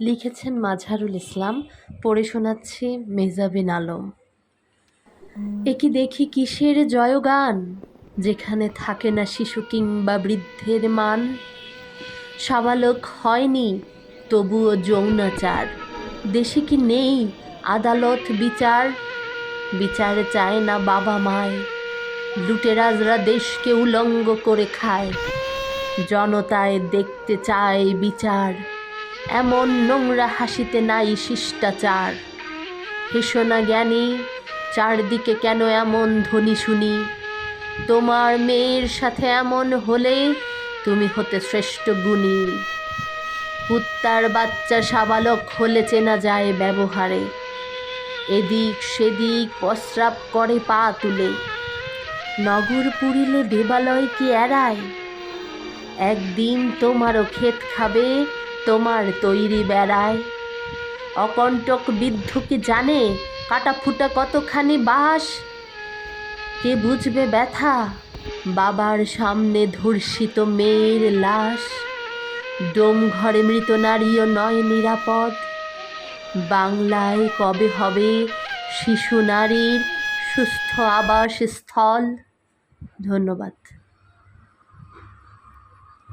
লিখেছেন মাঝহারুল ইসলাম, পড়ে শোনাচ্ছি মেহজাবিন আলম। একি দেখি কিসের জয়গান, যেখানে থাকে না শিশু কিংবা বৃদ্ধের মান। সাবালক হয়নি তবুও যৌনাচার, দেশে কি নেই আদালত বিচার? বিচার চায় না বাবা মায়, লুটেরাজরা দেশকে উলঙ্গ করে খায়। জনতায় দেখতে চায় বিচার, এমন নোংরা হাসিতে নাই শিষ্টাচার। হেসো না জ্ঞানী, চারদিকে কেন এমন ধ্বনি শুনি? তোমার মেয়ের সাথে এমন হলে তুমি হতে শ্রেষ্ঠ গুণী। কুত্তার বাচ্চা সাবালক হলে চেনা যায় ব্যবহারে, এদিক সেদিক প্রস্রাব করে পা তুলে। নগর পুরিলে দেবালয় কি এড়ায়? একদিন তোমারও ক্ষেত খাবে তোমার তৈরি বেড়ায়। অকণ্টক বিদ্ধ কি জানে কাটা ফুটা কতখানি বাস? কে বুঝবে ব্যথা বাবার সামনে ধর্ষিত মেয়ের লাশ? ডোম ঘরে মৃত নারীও নয় নিরাপদ, বাংলায় কবে হবে শিশু নারীর সুস্থ আবাসস্থল? ধন্যবাদ।